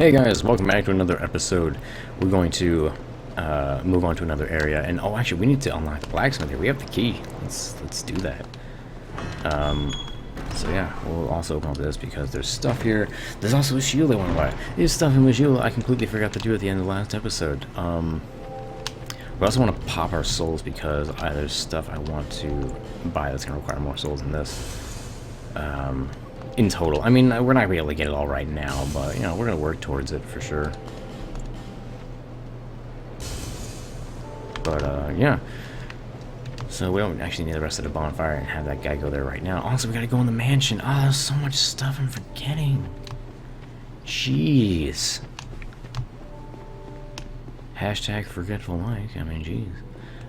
Hey guys, welcome back to another episode. We're going to move on to another area, and oh, actually, we need to unlock the blacksmith here. We have the key. Let's do that. So yeah, we'll also open up this because there's stuff here. There's also a shield I want to buy. There's stuff in the shield I completely forgot to do at the end of the last episode. We also want to pop our souls because there's stuff I want to buy that's going to require more souls than this. In total. I mean, we're not going to be able to get it all right now, but, you know, we're going to work towards it for sure. But, yeah. So we don't actually need the rest of the bonfire and have that guy go there right now. Also, we got to go in the mansion. Oh, there's so much stuff I'm forgetting. Jeez. Hashtag forgetful Mike. I mean, jeez.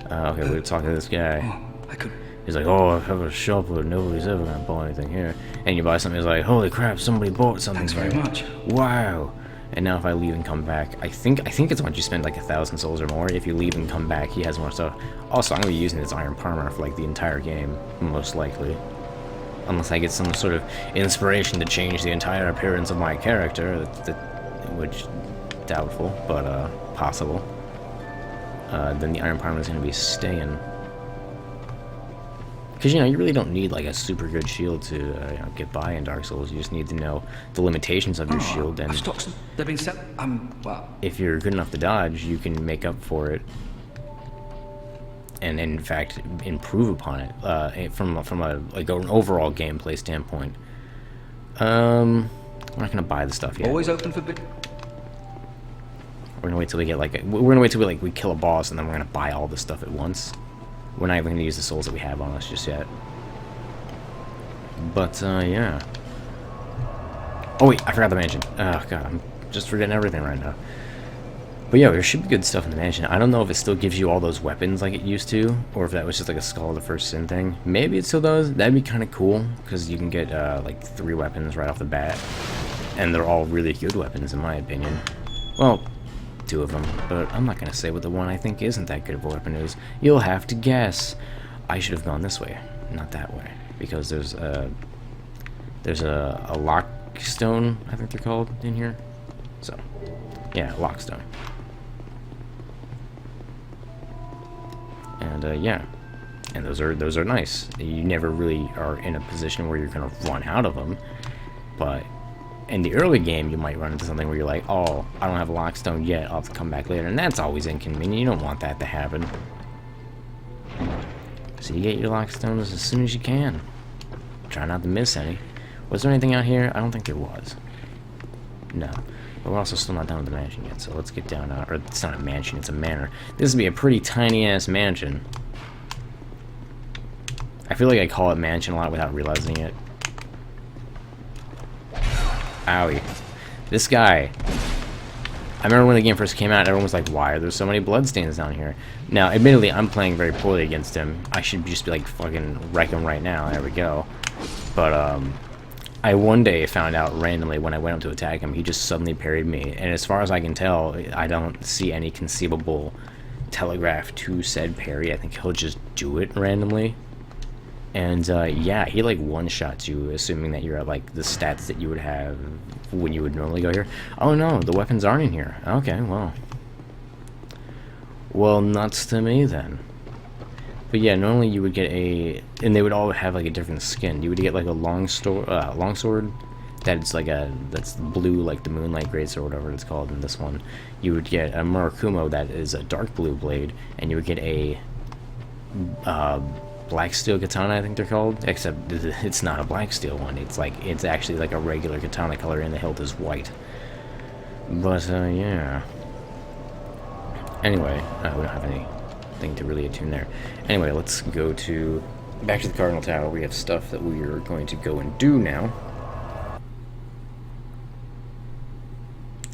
Okay, we're talking to this guy. I could. He's like, oh, I have a shop where nobody's ever gonna buy anything here. And you buy something, he's like, holy crap, somebody bought something. Thanks very much. Wow. And now if I leave and come back, I think it's once you spend like 1,000 souls or more. If you leave and come back, he has more stuff. Also, I'm gonna be using this iron armor for like the entire game, most likely. Unless I get some sort of inspiration to change the entire appearance of my character, which doubtful, but possible. Then the iron armor is gonna be staying. Because, you know, you really don't need, like, a super good shield to you know, get by in Dark Souls. You just need to know the limitations of your shield, and they've been set. Well, if you're good enough to dodge, you can make up for it. And, in fact, improve upon it from like, an overall gameplay standpoint. We're not going to buy the stuff yet. always open for bid. We're going to wait till we get, like, we're going to wait till we kill a boss, and then we're going to buy all the stuff at once. We're not even going to use the souls that we have on us just yet. But, yeah. Oh, wait, I forgot the mansion. Oh, God, I'm just forgetting everything right now. But, yeah, there should be good stuff in the mansion. I don't know if it still gives you all those weapons like it used to, or if that was just like a Skull of the First Sin thing. Maybe it still does. That'd be kind of cool, because you can get, like, 3 weapons right off the bat. And they're all really good weapons, in my opinion. Well, 2 of them, but I'm not going to say what the one I think isn't that good of a weapon is. You'll have to guess. I should have gone this way, not that way, because there's a lockstone, I think they're called, in here. So, yeah, lockstone. And yeah, and those are nice. You never really are in a position where you're going to run out of them, but in the early game, you might run into something where you're like, oh, I don't have a lockstone yet, I'll have to come back later, and that's always inconvenient. You don't want that to happen. So you get your lockstones as soon as you can. Try not to miss any. Was there anything out here? I don't think there was. No. But we're also still not done with the mansion yet, so let's get down, or it's not a mansion, it's a manor. This would be a pretty tiny-ass mansion. I feel like I call it mansion a lot without realizing it. Owie. This guy. I remember when the game first came out, everyone was like, why are there so many bloodstains down here? Now, admittedly, I'm playing very poorly against him. I should just be like, fucking wreck him right now. There we go. But, I one day found out randomly when I went up to attack him, he just suddenly parried me. And as far as I can tell, I don't see any conceivable telegraph to said parry. I think he'll just do it randomly. And, yeah, he, like, one-shots you, assuming that you're at, like, the stats that you would have when you would normally go here. Oh, no, the weapons aren't in here. Okay, well. Well, nuts to me, then. But, yeah, normally you would get a... And they would all have, like, a different skin. You would get, like, a longsword that's, like, that's blue, like the Moonlight Greatsword, or whatever it's called in this one. You would get a Murakumo that is a dark blue blade, and you would get a... Black steel katana, I think they're called, except it's not a black steel one. It's actually like a regular katana color, and the hilt is white. But yeah. Anyway, we don't have anything to really attune there. Anyway, let's go back to the Cardinal Tower. We have stuff that we are going to go and do now.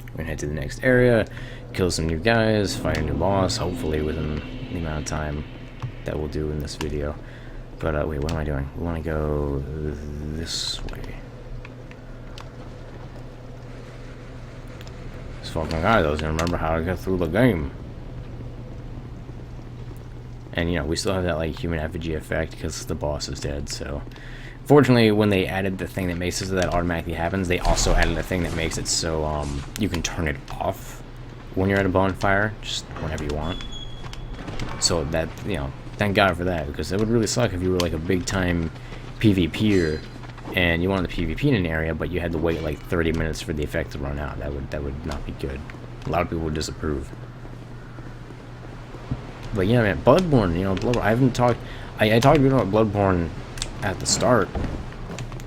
We're gonna head to the next area, kill some new guys, fight a new boss, hopefully within the amount of time that we'll do in this video. But wait, what am I doing? We want to go this way. This fucking guy doesn't remember how to get through the game. And you know, we still have that like human effigy effect because the boss is dead, so Fortunately, when they added the thing that makes it so that automatically happens, they also added a thing that makes it so you can turn it off when you're at a bonfire, just whenever you want. So that, you know, thank God for that, because it would really suck if you were like a big time PvPer and you wanted to PvP in an area, but you had to wait like 30 minutes for the effect to run out. That would not be good. A lot of people would disapprove. But yeah, man, Bloodborne, you know, Bloodborne, I haven't talked, I talked a bit about Bloodborne at the start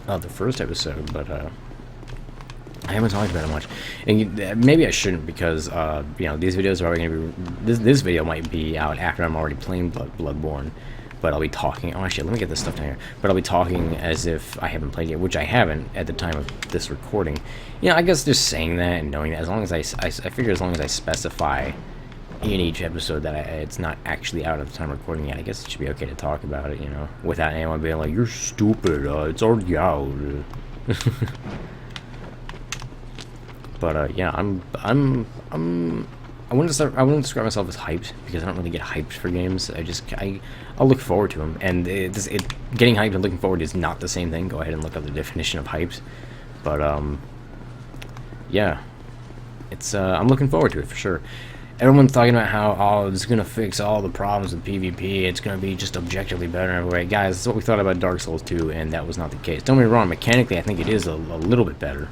of the first episode, but I haven't talked about it much. And maybe I shouldn't, because you know, these videos are already going to be, this video might be out after I'm already playing Bloodborne, but I'll be talking, oh shit, let me get this stuff down here, but I'll be talking as if I haven't played it, which I haven't at the time of this recording. You know, I guess just saying that and knowing that, as long as I figure as long as I specify in each episode that it's not actually out at the time of recording yet, I guess it should be okay to talk about it, you know, without anyone being like, you're stupid, it's already out. But yeah, I wouldn't describe myself as hyped, because I don't really get hyped for games. I'll look forward to them, and getting hyped and looking forward is not the same thing. Go ahead and look up the definition of hyped. But yeah, it's I'm looking forward to it for sure. Everyone's talking about how, oh, it's gonna fix all the problems with PvP. It's gonna be just objectively better every way. Guys, that's what we thought about Dark Souls 2, and that was not the case. Don't get me wrong, mechanically, I think it is a little bit better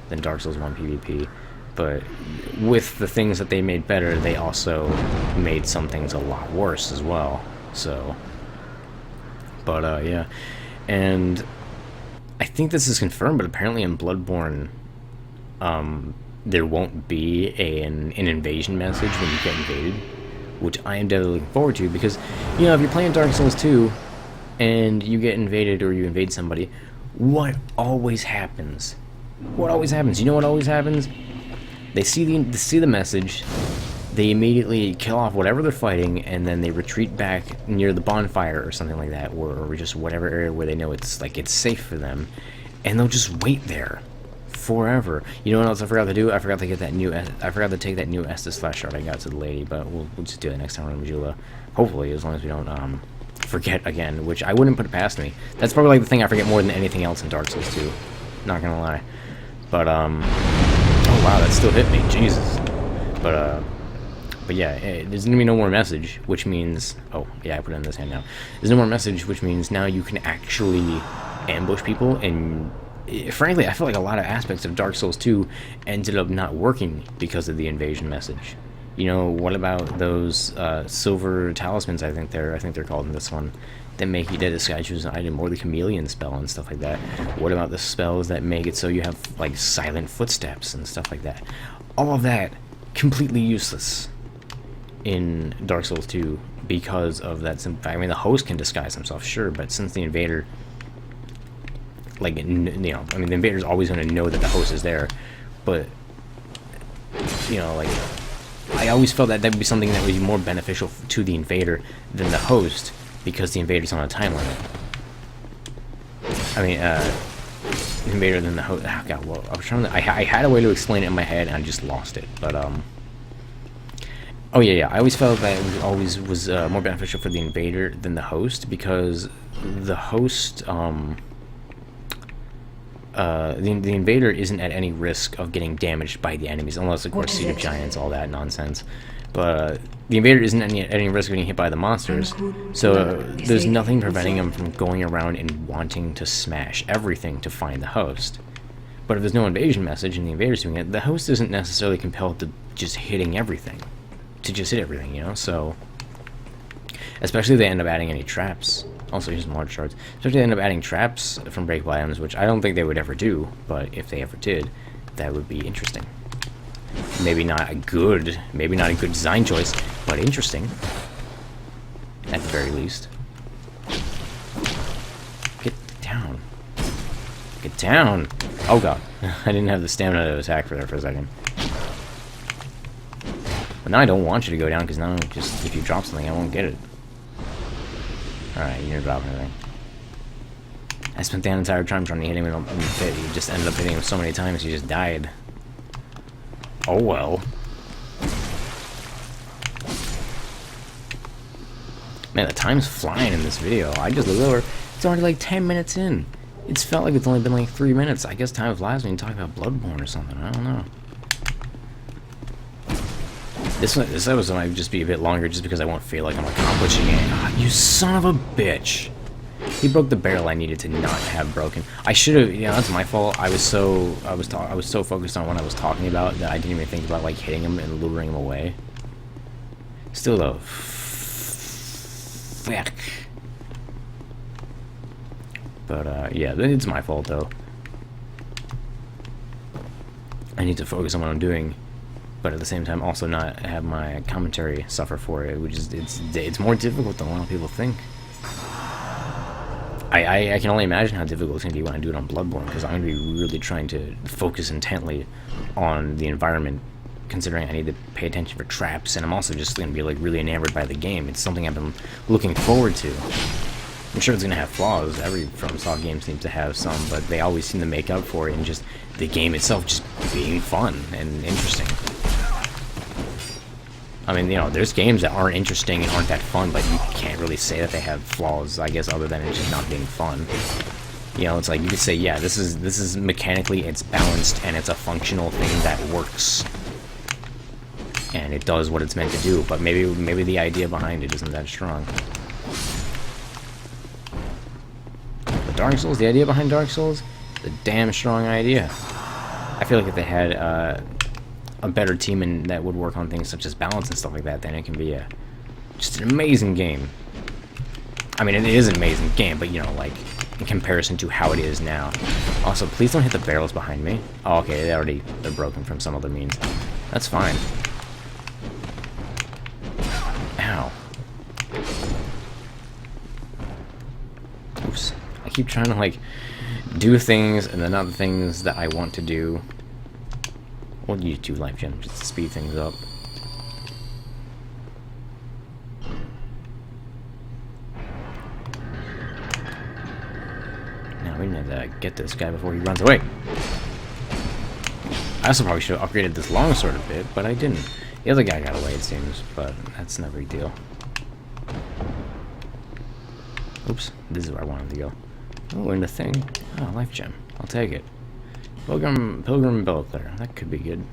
than Dark Souls 1 PvP, but with the things that they made better, they also made some things a lot worse as well. So, but yeah, and I think this is confirmed, but apparently in Bloodborne, there won't be an invasion message when you get invaded, which I am definitely looking forward to, because, you know, if you're playing Dark Souls 2 and you get invaded or you invade somebody, what always happens? What always happens? You know what always happens? They see the message, they immediately kill off whatever they're fighting, and then they retreat back near the bonfire or something like that, or just whatever area where they know it's safe for them, and they'll just wait there forever. You know what else I forgot to do? I forgot to take that new Estus flash shard I got to the lady, but we'll just do that next time on Majula. Hopefully, as long as we don't forget again, which I wouldn't put it past me. That's probably like the thing I forget more than anything else in Dark Souls 2. Not gonna lie. But oh wow, that still hit me, Jesus. But yeah, there's gonna be no more message, which means, oh yeah, I put it in this hand now. There's no more message, which means now you can actually ambush people, and frankly, I feel like a lot of aspects of Dark Souls 2 ended up not working because of the invasion message. You know, what about those silver talismans? I think they're called in this one, that make you that disguise you as an item, or the chameleon spell and stuff like that. What about the spells that make it so you have like silent footsteps and stuff like that? All of that completely useless in Dark Souls 2 because of that. I mean, the host can disguise himself, sure, but since the invader, like, you know, I mean, the invader's always going to know that the host is there, but, you know, like, I always felt that that would be something that would be more beneficial to the invader than the host, because the invader's on a time limit. I mean, invader than the host. Oh god, well, I was trying to. I had a way to explain it in my head, and I just lost it. But oh yeah, I always felt that it always was more beneficial for the invader than the host, because the host, the invader isn't at any risk of getting damaged by the enemies, unless of course Seed of Giants, all that nonsense. But the invader isn't at any risk of getting hit by the monsters, so there's nothing preventing him from going around and wanting to smash everything to find the host. But if there's no invasion message and the invader's doing it, the host isn't necessarily compelled to just hitting everything, you know. So, especially if they end up adding any traps. Also, here's some large shards. Especially if they end up adding traps from breakable items, which I don't think they would ever do, but if they ever did, that would be interesting. Maybe not a good design choice, but interesting, at the very least. Get down. Get down! Oh god, I didn't have the stamina to attack for a second. But now I don't want you to go down, because now just if you drop something, I won't get it. Alright, you're dropping everything. I spent the entire time trying to hit him in the pit. You just ended up hitting him so many times, he just died. Oh well. Man, the time's flying in this video. I just looked over. It's already like 10 minutes in. It's felt like it's only been like 3 minutes. I guess time flies when you talk about Bloodborne or something. I don't know. This episode might just be a bit longer just because I won't feel like I'm accomplishing it. Ah, you son of a bitch. He broke the barrel I needed to not have broken. I should have, yeah, that's my fault. I was so focused on what I was talking about that I didn't even think about like hitting him and luring him away. Still though. Fuck. But yeah, it's my fault though. I need to focus on what I'm doing, but at the same time also not have my commentary suffer for it, which is it's more difficult than a lot of people think. I can only imagine how difficult it's going to be when I do it on Bloodborne, because I'm going to be really trying to focus intently on the environment, considering I need to pay attention for traps, and I'm also just going to be like really enamored by the game. It's something I've been looking forward to. I'm sure it's going to have flaws. Every FromSoft game seems to have some, but they always seem to make up for it in just the game itself just being fun and interesting. I mean, you know, there's games that aren't interesting and aren't that fun, but you can't really say that they have flaws, I guess, other than it just not being fun. You know, it's like you could say, yeah, this is mechanically it's balanced and it's a functional thing that works, and it does what it's meant to do. But maybe the idea behind it isn't that strong. But Dark Souls, the idea behind Dark Souls, the damn strong idea. I feel like if they had a better team and that would work on things such as balance and stuff like that, then it can be just an amazing game. I mean, it is an amazing game, but you know, like in comparison to how it is now. Also, please don't hit the barrels behind me. Oh, okay, they're broken from some other means. That's fine. Ow. Oops. I keep trying to like do things and then not the things that I want to do. We'll use 2 life gems just to speed things up. Now we need to get this guy before he runs away. I also probably should have upgraded this longsword a bit, but I didn't. The other guy got away, it seems, but that's no big deal. Oops, this is where I wanted to go. Oh, and the thing. Oh, life gem. I'll take it. Pilgrim Bellclair. That could be good.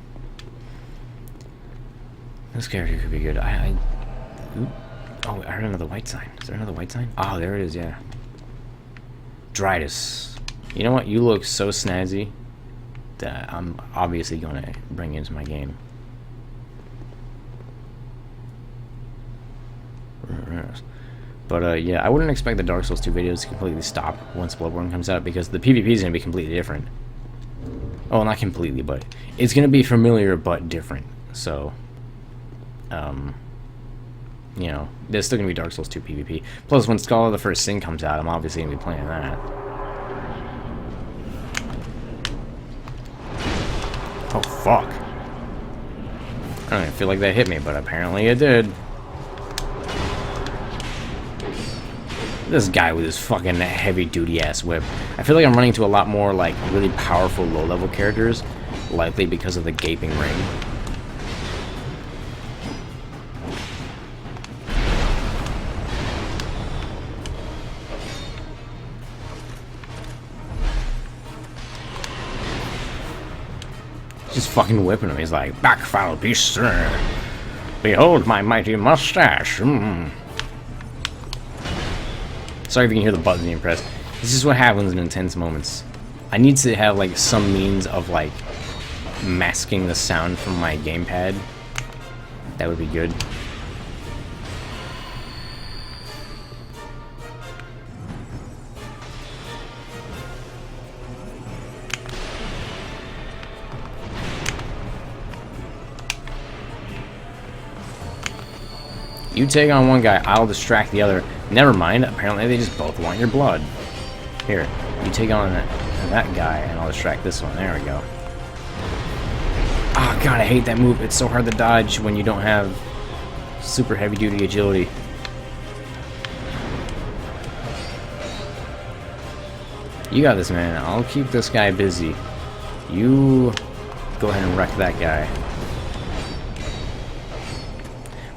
This character could be good. Ooh. Oh, I heard another white sign. Is there another white sign? Oh, there it is, yeah. Dridus. You know what? You look so snazzy that I'm obviously going to bring you into my game. But yeah, I wouldn't expect the Dark Souls 2 videos to completely stop once Bloodborne comes out, because the PvP is going to be completely different. Oh, not completely, but it's going to be familiar but different. So, you know, there's still going to be Dark Souls 2 PvP. Plus, when Scholar of the First Sin comes out, I'm obviously going to be playing that. Oh, fuck. I don't even feel like that hit me, but apparently it did. This guy with his fucking heavy-duty ass whip. I feel like I'm running into a lot more like really powerful low-level characters, likely because of the gaping ring. Just fucking whipping him. He's like, "Back, foul beast, sir. Behold my mighty mustache." Sorry if you can hear the buttons being pressed. This is what happens in intense moments. I need to have like some means of like masking the sound from my gamepad. That would be good. You take on one guy, I'll distract the other. Never mind, apparently they just both want your blood. Here, you take on that guy, and I'll distract this one. There we go. Oh god, I hate that move. It's so hard to dodge when you don't have super heavy-duty agility. You got this, man. I'll keep this guy busy. You go ahead and wreck that guy.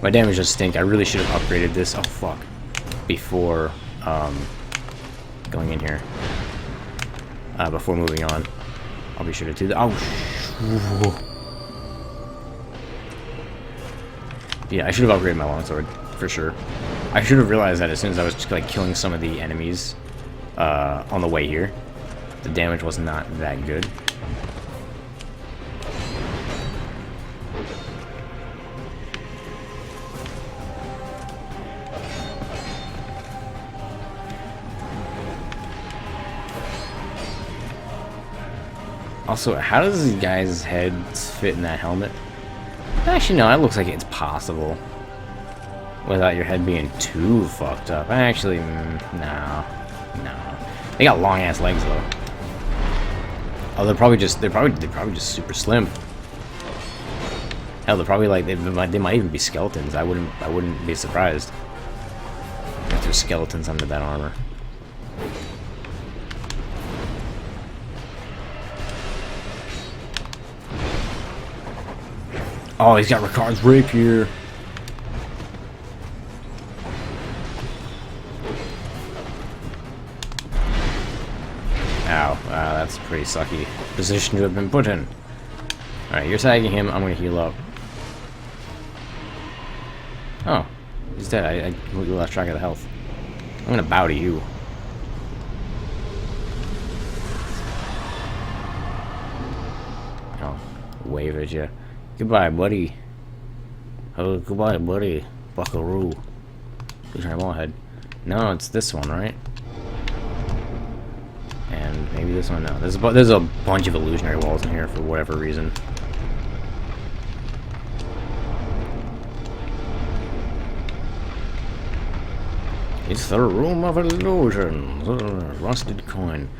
My damage does stink. I really should have upgraded this. Oh, fuck. Before going in here. before moving on. I'll be sure to do that. Oh, yeah, I should have upgraded my longsword, for sure. I should have realized that as soon as I was just like killing some of the enemies on the way here. The damage was not that good. Also, how does this guy's head fit in that helmet? Actually, no, it looks like it's possible. Without your head being too fucked up. Actually, no. They got long ass legs though. Oh, they're probably just super slim. Hell, they're probably like they might even be skeletons. I wouldn't be surprised if there's skeletons under that armor. Oh, he's got Ricard's rapier. Ow, that's a pretty sucky position to have been put in. Alright, you're tagging him, I'm gonna heal up. Oh, he's dead. I completely lost track of the health. I'm gonna bow to you. Oh, wave at you. Goodbye, buddy. Oh, goodbye, buddy. Buckaroo. Illusionary wallhead. No, it's this one, right? And maybe this one. No, there's a bunch of illusionary walls in here for whatever reason. It's the room of illusions. Rusted coin.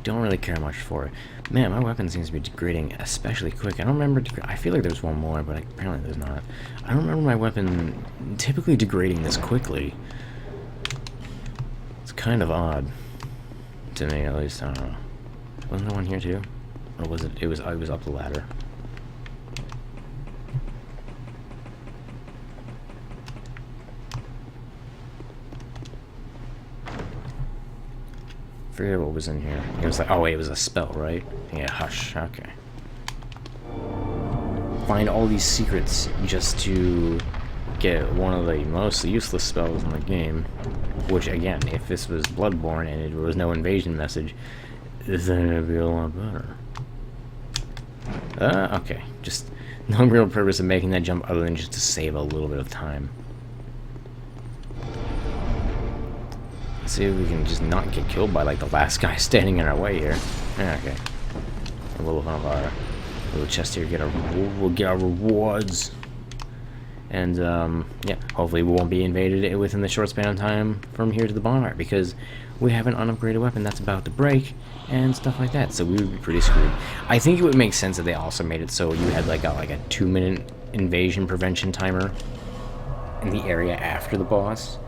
Don't really care much for it. Man, my weapon seems to be degrading especially quick. I don't remember. I feel like there's one more, but apparently there's not. I don't remember my weapon typically degrading this quickly. It's kind of odd to me, at least. I don't know. Wasn't there one here too, or was it? It was up the ladder. I forget what was in here. It was like, oh wait, it was a spell, right? Yeah, hush. Okay. Find all these secrets just to get one of the most useless spells in the game. Which, again, if this was Bloodborne and there was no invasion message, this is gonna be a lot better. Okay. Just no real purpose of making that jump other than just to save a little bit of time. See if we can just not get killed by like the last guy standing in our way here. Okay. A little of our little chest here. We'll get our rewards. And yeah, hopefully we won't be invaded within the short span of time from here to the bonfire because we have an unupgraded weapon that's about to break and stuff like that. So we would be pretty screwed. I think it would make sense if they also made it so you had like a 2-minute invasion prevention timer in the area after the boss.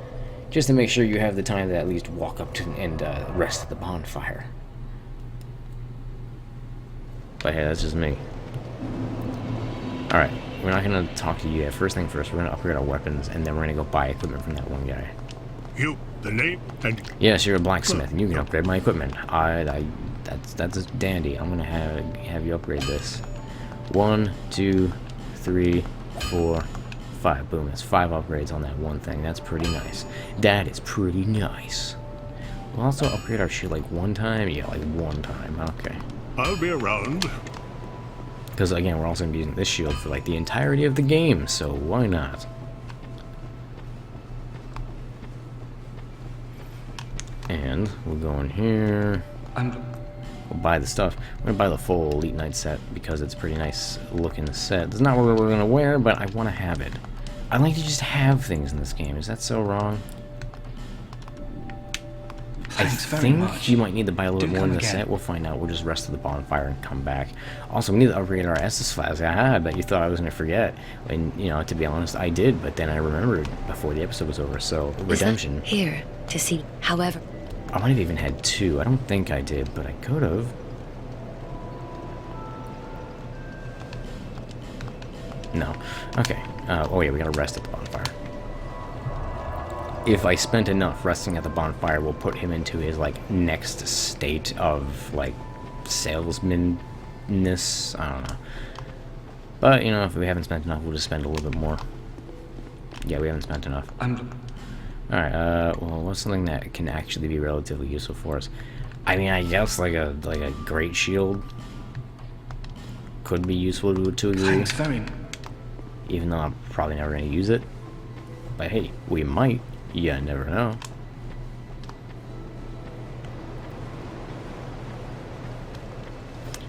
Just to make sure you have the time to at least walk up to and rest at the bonfire. But hey, that's just me. Alright, we're not going to talk to you yet. First thing first, we're going to upgrade our weapons, and then we're going to go buy equipment from that one guy. You, the name, and... Yes, you're a blacksmith, and you can upgrade my equipment. That's dandy. I'm going to have you upgrade this. 1, 2, 3, 4... 5. Boom, that's 5 upgrades on that one thing. That's pretty nice. That is pretty nice. We'll also upgrade our shield like one time. Yeah, like one time. Okay. I'll be around. Because again, we're also going to be using this shield for like the entirety of the game, so why not? And we'll go in here. We'll buy the stuff. I'm going to buy the full Elite Knight set because it's a pretty nice looking set. It's not what we're going to wear, but I want to have it. I like to just have things in this game. Is that so wrong? Thanks I very think much. you might need to buy a little Do more in come the again. set. We'll find out. We'll just rest at the bonfire and come back. Also, we need to upgrade our Estus flask. I bet you thought I was going to forget. And, you know, to be honest, I did. But then I remembered before the episode was over. So, redemption. Here to see. However, I might have even had 2. I don't think I did, but I could have. No. Okay. Oh yeah, we gotta rest at the bonfire. if I spent enough resting at the bonfire, will put him into his like next state of like salesman-ness. I don't know. But you know, if we haven't spent enough, we'll just spend a little bit more. Yeah, we haven't spent enough. Alright, well, what's something that can actually be relatively useful for us? I mean, I guess like a great shield could be useful to a degree. Thanks very. Even though I'm probably never going to use it. But hey, we might. You never know.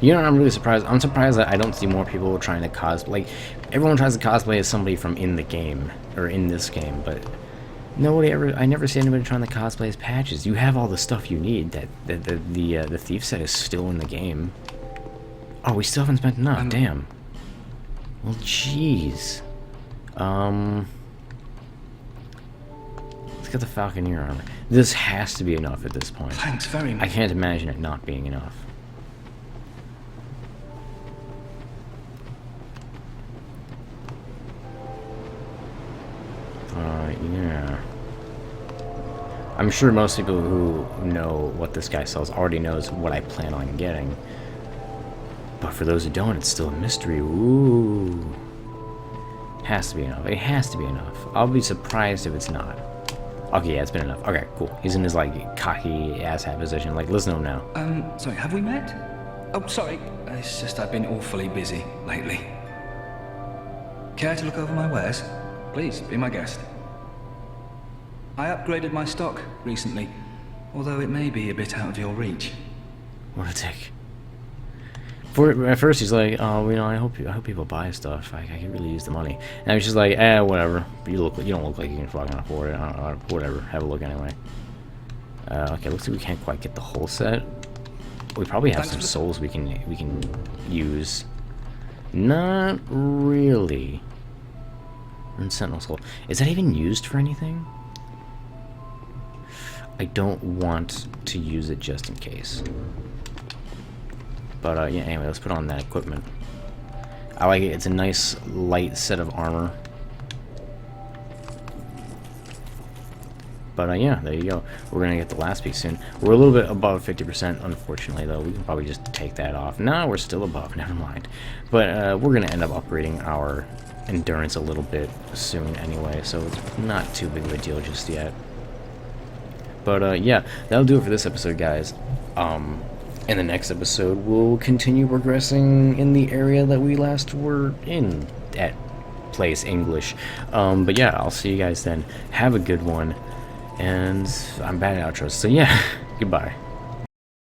You know, I'm really surprised. I'm surprised that I don't see more people trying to cosplay. Like, everyone tries to cosplay as somebody from in the game, or in this game, but nobody ever. I never see anybody trying to cosplay as Patches. You have all the stuff you need. That the thief set is still in the game. Oh, we still haven't spent enough. Damn. Well, jeez. Let's get the Falconeer armor. This has to be enough at this point. Thanks very much. I can't imagine it not being enough. Yeah. I'm sure most people who know what this guy sells already knows what I plan on getting. But for those who don't, it's still a mystery. Ooh. Has to be enough. It has to be enough. I'll be surprised if it's not. Okay, yeah, it's been enough. Okay, cool. He's in his, like, cocky asshat position. Like, listen to him now. Sorry, have we met? Oh, sorry. It's just I've been awfully busy lately. Care to look over my wares? Please, be my guest. I upgraded my stock recently, although it may be a bit out of your reach. What a dick. At first he's like, oh, you know, I hope people buy stuff. I can really use the money. And he's just like, whatever. You don't look like you can fucking afford it. Whatever. Have a look anyway. Okay, looks like we can't quite get the whole set. We probably have some souls we can use. Not really. And Sentinel soul. Is that even used for anything? I don't want to use it just in case. But yeah, anyway, let's put on that equipment. I like it. It's a nice light set of armor. But yeah, there you go. We're gonna get the last piece soon. We're a little bit above 50%, unfortunately, though. We can probably just take that off. No, we're still above. Never mind. But we're gonna end up upgrading our endurance a little bit soon anyway, so it's not too big of a deal just yet. But yeah, that'll do it for this episode, guys. In the next episode, we'll continue progressing in the area that we last were in at Place English. But yeah, I'll see you guys then. Have a good one. And I'm bad at outros, so yeah, goodbye.